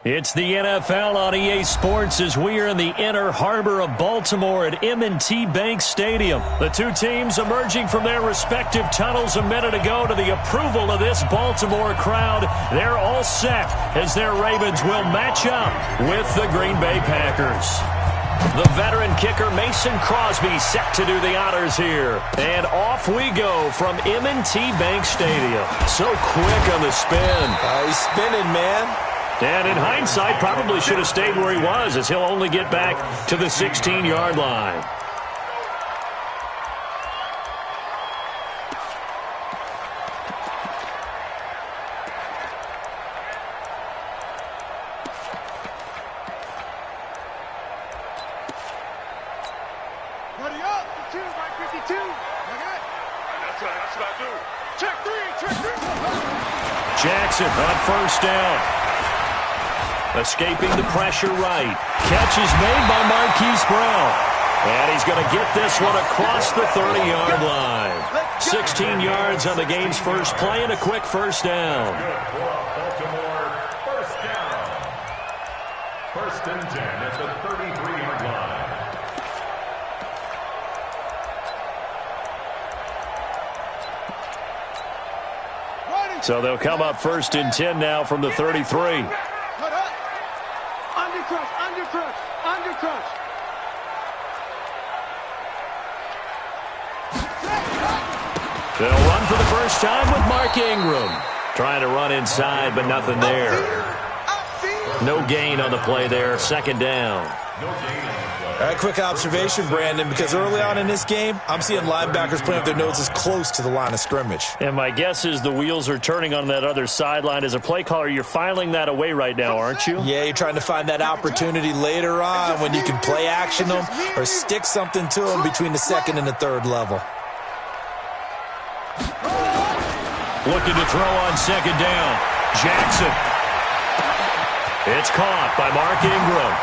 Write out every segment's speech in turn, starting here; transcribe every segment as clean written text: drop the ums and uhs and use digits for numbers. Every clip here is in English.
It's the NFL on EA Sports as we are in the inner harbor of Baltimore at M&T Bank Stadium. The two teams emerging from their respective tunnels a minute ago to the approval of this Baltimore crowd. They're all set as their Ravens will match up with the Green Bay Packers. The veteran kicker Mason Crosby set to do the honors here. And off we go from M&T Bank Stadium. So quick on the spin. He's spinning, man. And in hindsight, probably should have stayed where he was as he'll only get back to the 16-yard line. Jackson on first down. Escaping the pressure right. Catch is made by Marquise Brown. And he's going to get this one across the 30-yard line. 16 yards on the game's first play and a quick first down. Baltimore, first down. First and 10 at the 33-yard line. So they'll come up first and 10 now from the 33. Undercrush. They'll run for the first time with Mark Ingram. Trying to run inside, but nothing there. No gain on the play there. Second down. All right, quick observation, Brandon, because early on in this game, I'm seeing linebackers playing with their noses close to the line of scrimmage. And my guess is the wheels are turning on that other sideline. As a play caller, you're filing that away right now, aren't you? Yeah, you're trying to find that opportunity later on when you can play action them or stick something to them between the second and the third level. Looking to throw on second down. Jackson. It's caught by Mark Ingram.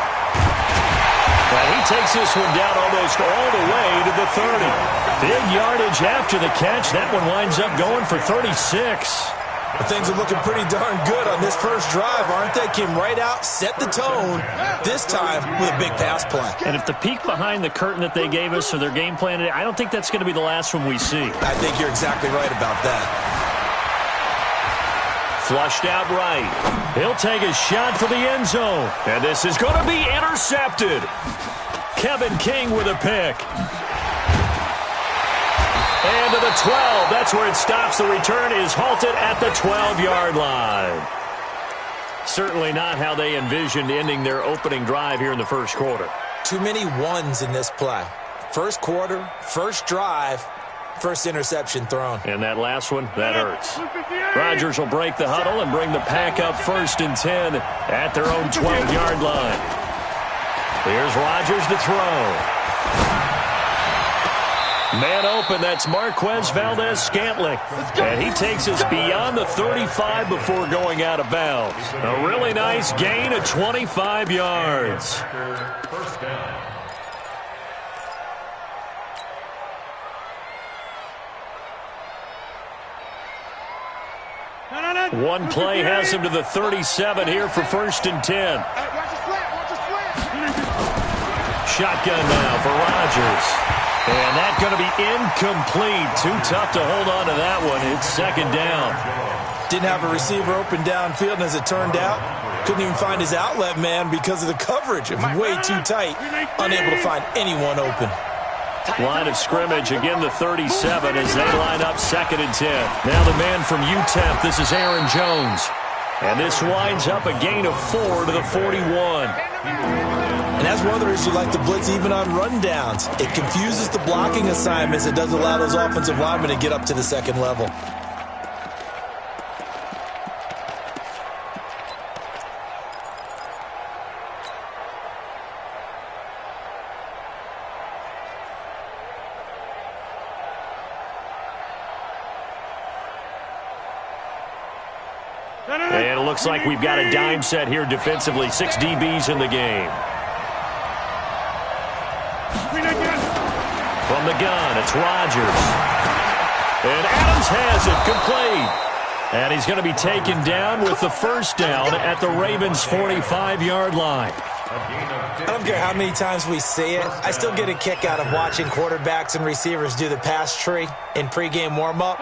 And he takes this one down almost all the way to the 30. Big yardage after the catch. That one winds up going for 36. Well, things are looking pretty darn good on this first drive, aren't they? Came right out, set the tone, this time with a big pass play. And if the peek behind the curtain that they gave us or their game plan, I don't think that's going to be the last one we see. I think you're exactly right about that. Flushed out right. He'll take a shot for the end zone. And this is going to be intercepted. Kevin King with a pick. And to the 12. That's where it stops. The return is halted at the 12-yard line. Certainly not how they envisioned ending their opening drive here in the first quarter. Too many ones in this play. First quarter, first drive, first interception thrown. And that last one, that hurts. Rodgers will break the huddle and bring the pack up first and 10 at their own 12-yard line. Here's Rodgers to throw. Man open, that's Marquez Valdez-Scantling. And he takes us beyond the 35 before going out of bounds. A really nice gain of 25 yards. First down. One play has him to the 37 here for first and 10. Shotgun now for Rodgers. And that's going to be incomplete. Too tough to hold on to that one. It's second down. Didn't have a receiver open downfield, and as it turned out, couldn't even find his outlet man because of the coverage. It was way too tight. Unable to find anyone open. Line of scrimmage, again the 37 as they line up second and 10. Now the man from UTEP, this is Aaron Jones. And this winds up a gain of 4 to the 41. And that's one of the reasons you like to blitz even on rundowns. It confuses the blocking assignments. It doesn't allow those offensive linemen to get up to the second level. And it looks like we've got a dime set here defensively. 6 DBs in the game. From the gun, it's Rodgers. And Adams has it complete. And he's going to be taken down with the first down at the Ravens' 45-yard line. I don't care how many times we see it. I still get a kick out of watching quarterbacks and receivers do the pass tree in pregame warm-up.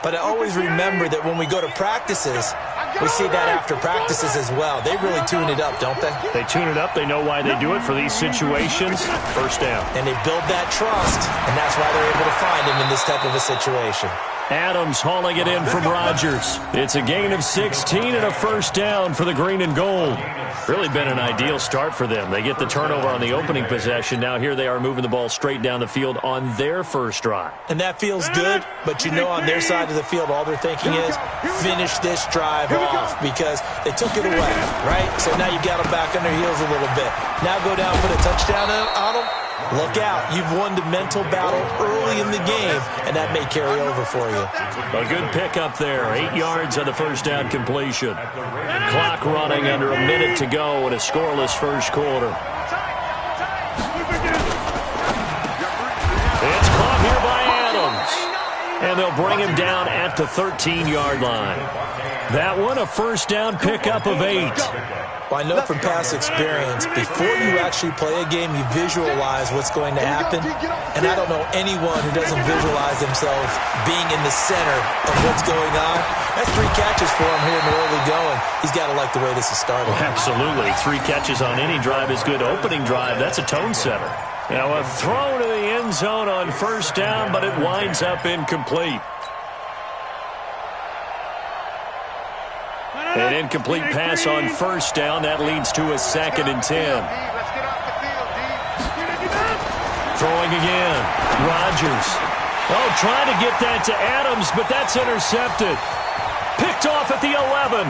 But I always remember that when we go to practices, we see that after practices as well. They really tune it up, don't they? They tune it up. They know why they do it for these situations. First down. And they build that trust, and that's why they're able to find him in this type of a situation. Adams hauling it in from Rodgers. It's a gain of 16 and a first down for the green and gold. Really been an ideal start for them. They get the turnover on the opening possession. Now here they are moving the ball straight down the field on their first drive. And that feels good, but you know on their side of the field all they're thinking is finish this drive off because they took it away, right? So now you've got them back on their heels a little bit. Now go down, put a touchdown on them. Look out. You've won the mental battle early in the game, and that may carry over for you. A good pickup there. 8 yards on the first down completion. Clock running under a minute to go in a scoreless first quarter. It's caught here by Adams. And they'll bring him down at the 13-yard line. That one, a first down pickup of 8. Well, I know from past experience, before you actually play a game, you visualize what's going to happen. And I don't know anyone who doesn't visualize themselves being in the center of what's going on. That's 3 catches for him here in the early going. He's got to like the way this is starting. Absolutely. 3 catches on any drive is good. Opening drive, that's a tone setter. Now a throw to the end zone on first down, but it winds up incomplete. An incomplete pass on first down. That leads to a 2nd and 10. Throwing again. Rodgers. Oh, trying to get that to Adams, but that's intercepted. Picked off at the 11.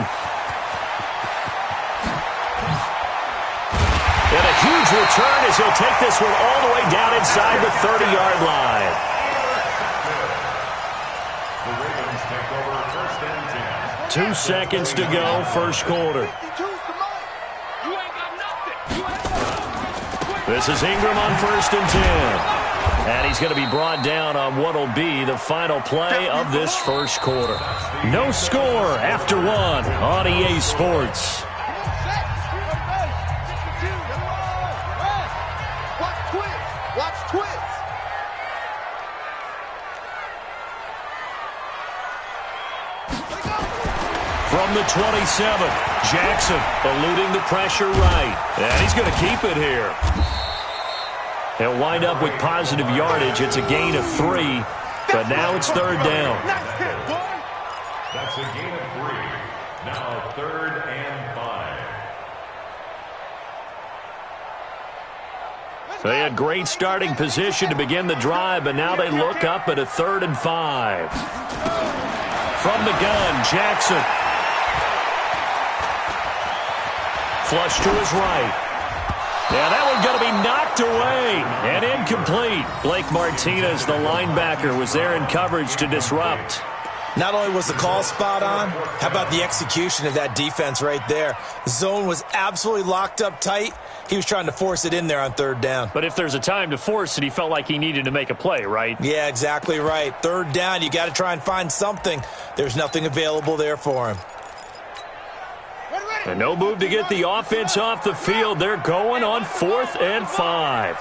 And a huge return as he'll take this one all the way down inside the 30-yard line. 2 seconds to go, first quarter. This is Ingram on 1st and 10. And he's going to be brought down on what will be the final play of this first quarter. No score after 1 on EA Sports. From the 27, Jackson eluding the pressure right. And he's going to keep it here. He'll wind up with positive yardage. It's a gain of 3, but now it's 3rd down. That's a gain of 3. Now 3rd and 5. They had great starting position to begin the drive, but now they look up at a 3rd and 5. From the gun, Jackson. Flush to his right. Yeah, that one's going to be knocked away and incomplete. Blake Martinez, the linebacker, was there in coverage to disrupt. Not only was the call spot on, how about the execution of that defense right there? Zone was absolutely locked up tight. He was trying to force it in there on 3rd down. But if there's a time to force it, he felt like he needed to make a play, right? Yeah, exactly right. 3rd down, you got to try and find something. There's nothing available there for him. And no move to get the offense off the field. They're going on 4th and 5.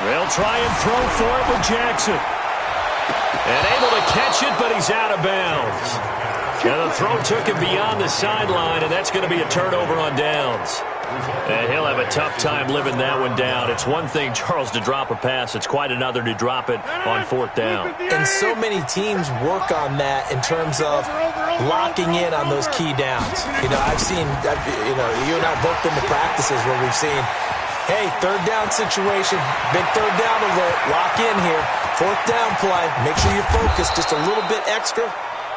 They'll try and throw for it with Jackson. And able to catch it, but he's out of bounds. And the throw took him beyond the sideline, and that's going to be a turnover on downs. And he'll have a tough time living that one down. It's one thing, Charles, to drop a pass. It's quite another to drop it on 4th down. And so many teams work on that in terms of locking in on those key downs. You know, I've seen, you and I both been to practices where we've seen, hey, 3rd down situation, big 3rd down alert, lock in here. 4th down play, make sure you focus just a little bit extra.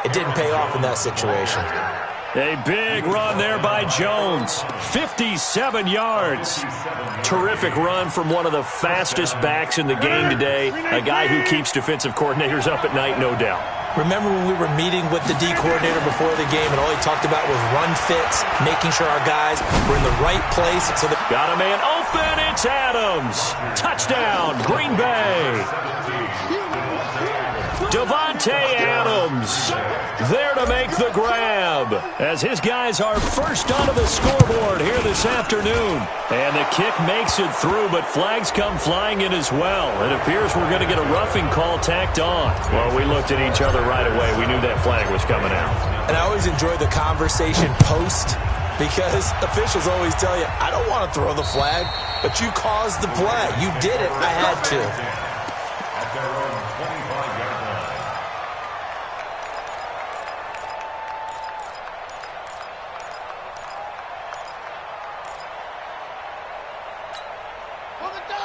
It didn't pay off in that situation. A big run there by Jones. 57 yards. Terrific run from one of the fastest backs in the game today. A guy who keeps defensive coordinators up at night, no doubt. Remember when we were meeting with the D coordinator before the game and all he talked about was run fits, making sure our guys were in the right place. So got a man open. It's Adams. Touchdown, Green Bay. Davante Adams there to make the grab as his guys are first onto the scoreboard here this afternoon. And the kick makes it through, but flags come flying in as well. It appears we're going to get a roughing call tacked on. Well, we looked at each other right away. We knew that flag was coming out. And I always enjoy the conversation post because officials always tell you, I don't want to throw the flag, but you caused the play. You did it. I had to. At their own 25-yard line.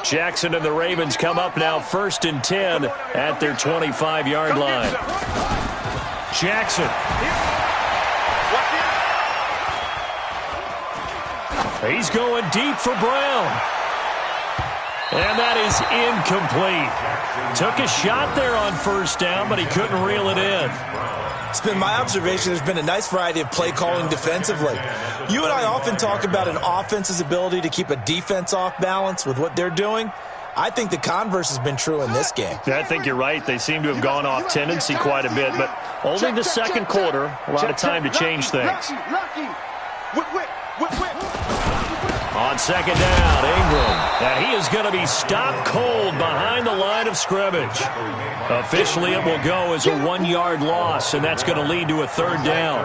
Jackson and the Ravens come up now 1st and 10 at their 25-yard line. Jackson. He's going deep for Brown. And that is incomplete. Took a shot there on 1st down, but he couldn't reel it in. It's been my observation there's been a nice variety of play calling defensively. You and I often talk about an offense's ability to keep a defense off balance with what they're doing. I think the converse has been true in this game. Yeah, I think you're right. They seem to have gone off tendency quite a bit, but only the second quarter, a lot of time to change things. On 2nd down, Ingram. And he is going to be stopped cold behind the line of scrimmage. Officially, it will go as a 1-yard loss, and that's going to lead to a 3rd down.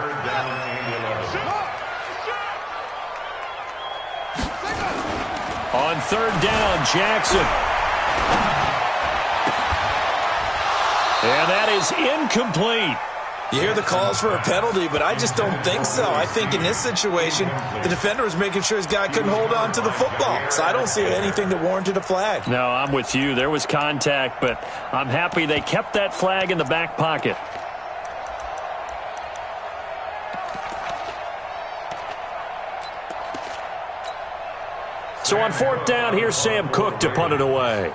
On 3rd down, Jackson. And that is incomplete. You hear the calls for a penalty, but I just don't think so. I think in this situation, the defender was making sure his guy couldn't hold on to the football. So I don't see anything that warranted a flag. No, I'm with you. There was contact, but I'm happy they kept that flag in the back pocket. So on 4th down, here's Sam Cook to punt it away.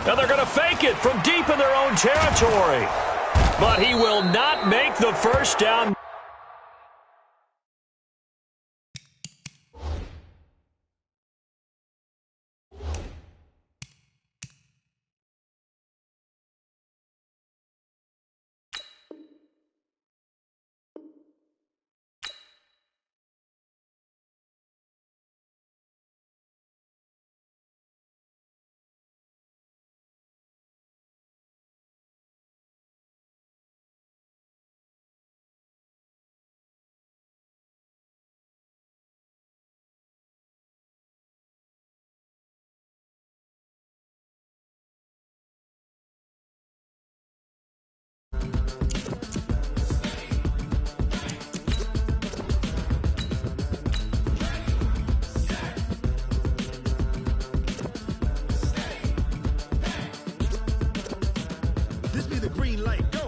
Now they're going to fake it from deep in their own territory. But he will not make the 1st down. This be the green light. Go.